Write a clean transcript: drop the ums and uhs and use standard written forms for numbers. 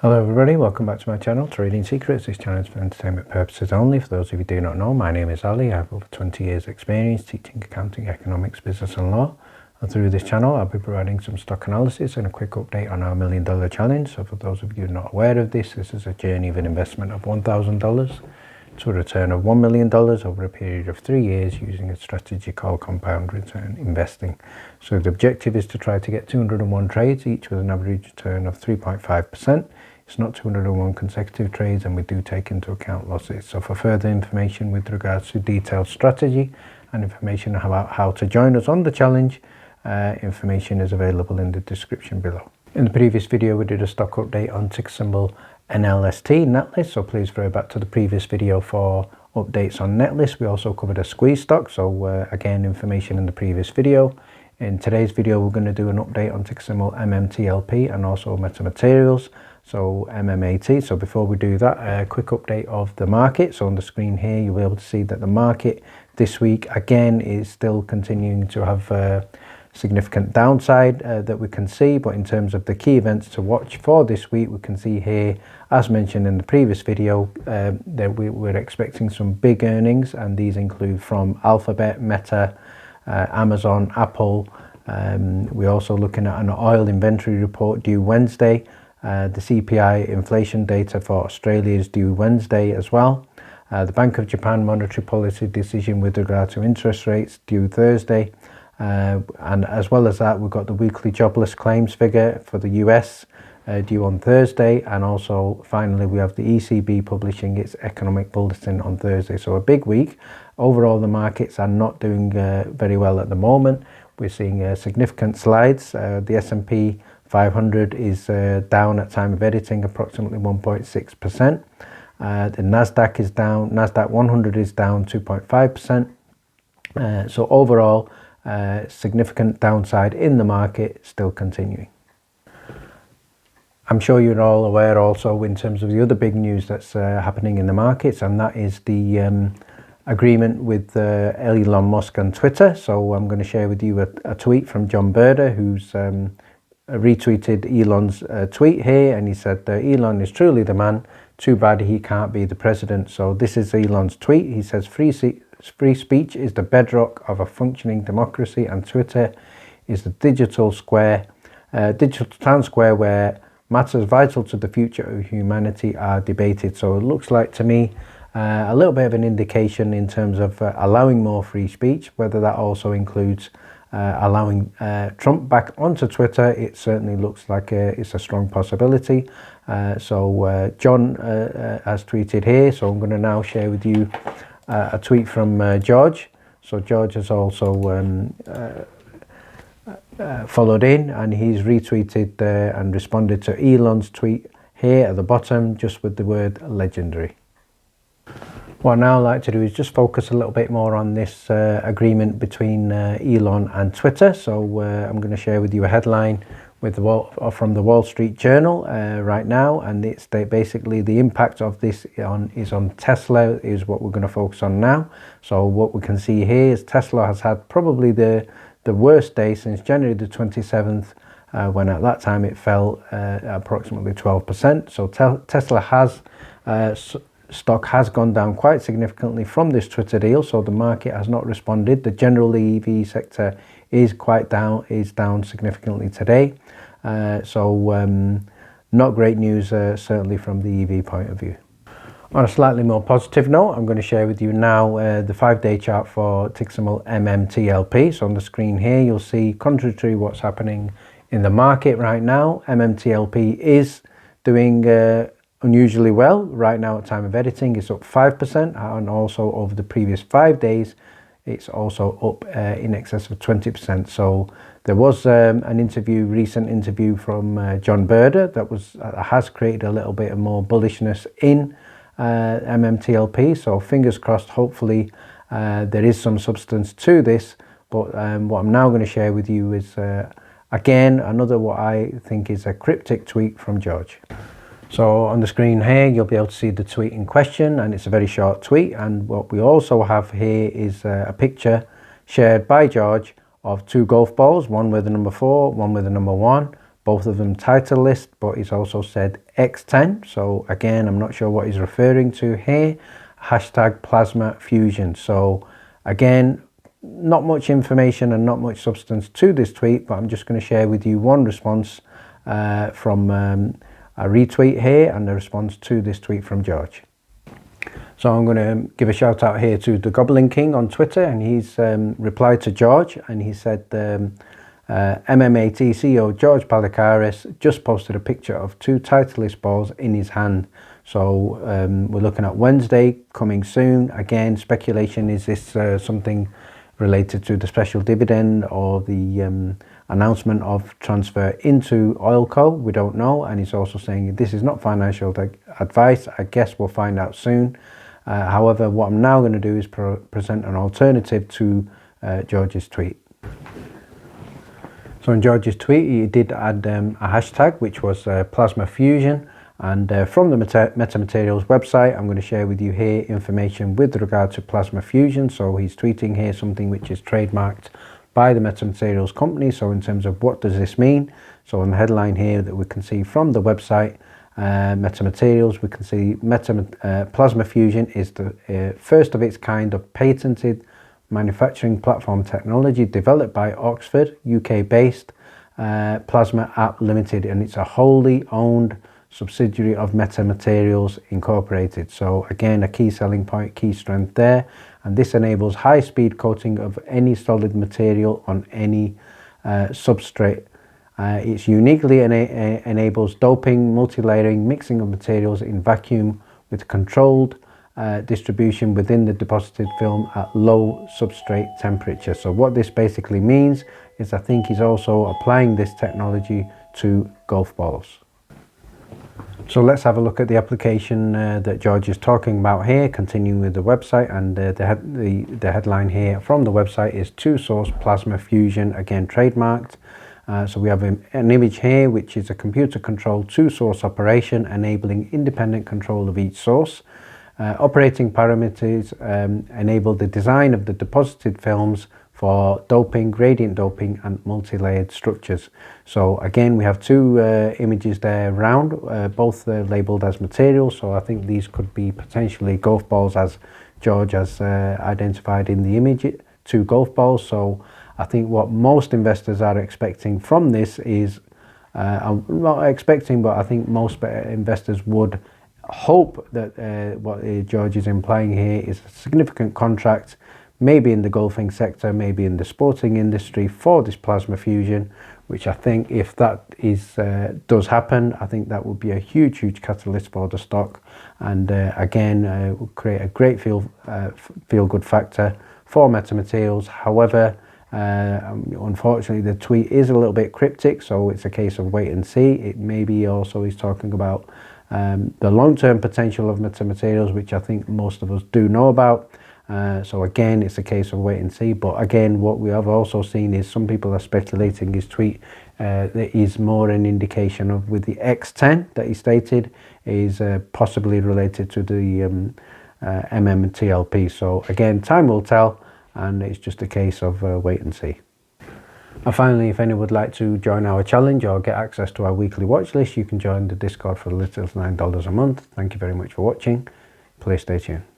Hello everybody, welcome back to my channel, Trading Secrets. This channel is for entertainment purposes only. For those of you who do not know, my name is Ali. I have over 20 years experience teaching accounting, economics, business and law. And through this channel, I'll be providing some stock analysis and a quick update on our $1 Million Challenge. So for those of you not aware of this, this is a journey of an investment of $1,000 to a return of $1 million over a period of 3 years using a strategy called compound return investing. So the objective is to try to get 201 trades, each with an average return of 3.5%. It's not 201 consecutive trades, and we do take into account losses. So for further information with regards to detailed strategy and information about how to join us on the challenge, information is available in the description below. In the previous video, we did a stock update on ticker symbol NLST, Netlist, so please refer back to the previous video for updates on Netlist. We also covered a squeeze stock, so again, information in the previous video. In today's video, we're going to do an update on ticker symbol MMTLP and also metamaterials, so MMAT. So before we do that, a quick update of the market. So on the screen here, you'll be able to see that the market this week again is still continuing to have significant downside that we can see, but in terms of the key events to watch for this week, we can see here, as mentioned in the previous video, that we're expecting some big earnings, and these include from Alphabet, Meta, Amazon, Apple. We're also looking at an oil inventory report due Wednesday. The CPI inflation data for Australia is due Wednesday as well. The Bank of Japan monetary policy decision with regard to interest rates due Thursday. And as well as that, we've got the weekly jobless claims figure for the US due on Thursday, and also finally we have the ECB publishing its economic bulletin on Thursday. So a big week. Overall, the markets are not doing very well at the moment. We're seeing significant slides. The S&P 500 is down at time of editing approximately 1.6%. The Nasdaq is down. Nasdaq 100 is down 2.5%. So overall, significant downside in the market still continuing. I'm sure you're all aware also in terms of the other big news that's happening in the markets, and that is the agreement with Elon Musk and Twitter. So I'm going to share with you a tweet from John Berder, who's retweeted Elon's tweet here, and he said Elon is truly the man, too bad he can't be the president. So this is Elon's tweet. He says free speech is the bedrock of a functioning democracy, and Twitter is the digital town square where matters vital to the future of humanity are debated. So it looks like to me a little bit of an indication in terms of allowing more free speech. Whether that also includes allowing Trump back onto Twitter, it certainly looks like it's a strong possibility. So John has tweeted here, so I'm going to now share with you a tweet from George. So George has also followed in, and he's retweeted and responded to Elon's tweet here at the bottom, just with the word legendary. What I'd now like to do is just focus a little bit more on this agreement between Elon and Twitter. So I'm going to share with you a headline with from the Wall Street Journal right now, and it's basically the impact of this is on Tesla is what we're going to focus on now. So what we can see here is Tesla has had probably the worst day since January the 27th, when at that time it fell approximately 12%. So Tesla has stock has gone down quite significantly from this Twitter deal, so the market has not responded. The general EV sector is down significantly today. So not great news, certainly from the EV point of view. On a slightly more positive note, I'm going to share with you now the 5-day chart for ticker symbol MMTLP. So on the screen here, you'll see, contrary to what's happening in the market right now, MMTLP is doing unusually well. Right now at time of editing, it's up 5%, and also over the previous 5 days, it's also up in excess of 20%. So there was an recent interview from John Berder that has created a little bit of more bullishness in MMTLP. So fingers crossed, hopefully there is some substance to this. But what I'm now going to share with you is again another what I think is a cryptic tweet from George. So on the screen here, you'll be able to see the tweet in question, and it's a very short tweet. And what we also have here is a picture shared by George of 2 golf balls, one with the number 4, one with the number 1, both of them title list, but he's also said X10. So again, I'm not sure what he's referring to here. Hashtag Plasmafusion. So again, not much information and not much substance to this tweet, but I'm just going to share with you one response from a retweet here and the response to this tweet from George. So I'm going to give a shout out here to the Goblin King on Twitter, and he's replied to George, and he said MMAT CEO George Palacos just posted a picture of 2 Titleist balls in his hand. So we're looking at Wednesday coming soon. Again, speculation, is this something related to the special dividend or the announcement of transfer into Oilco? We don't know. And he's also saying this is not financial advice. I guess we'll find out soon. However, what I'm now going to do is present an alternative to George's tweet. So in George's tweet, he did add a hashtag, which was Plasmafusion. And from the Metamaterials website, I'm going to share with you here information with regard to Plasmafusion. So he's tweeting here something which is trademarked by the Metamaterials company. So in terms of what does this mean? So on the headline here that we can see from the website, Metamaterials, we can see Plasmafusion is the first of its kind of patented manufacturing platform technology developed by Oxford, UK-based Plasma App Limited, and it's a wholly owned subsidiary of Metamaterials Incorporated. So again, a key selling point, key strength there, and this enables high-speed coating of any solid material on any substrate. It uniquely enables doping, multi-layering, mixing of materials in vacuum with controlled distribution within the deposited film at low substrate temperature. So what this basically means is I think he's also applying this technology to golf balls. So let's have a look at the application that George is talking about here, continuing with the website, and the headline here from the website is Source Plasmafusion, again trademarked. So we have an image here which is a computer controlled 2-source operation enabling independent control of each source. Operating parameters enable the design of the deposited films for doping, gradient doping and multi-layered structures. So again, we have 2 images there around, both labeled as materials. So I think these could be potentially golf balls, as George has identified in the image, 2 golf balls. So I think what most investors are expecting from this is, I'm not expecting, but I think most investors would hope that what George is implying here is a significant contract, maybe in the golfing sector, maybe in the sporting industry, for this Plasmafusion, which I think if that does happen, I think that would be a huge catalyst for the stock, and again will create a great feel good factor for Metamaterials. However, unfortunately the tweet is a little bit cryptic, so it's a case of wait and see. It maybe also is talking about the long-term potential of Metamaterials, which I think most of us do know about. So again, it's a case of wait and see. But again, what we have also seen is some people are speculating his tweet that is more an indication of, with the X10 that he stated, is possibly related to the MMTLP. So again, time will tell, and it's just a case of wait and see. And finally, if anyone would like to join our challenge or get access to our weekly watch list, you can join the Discord for as little as $9 a month. Thank you very much for watching. Please stay tuned.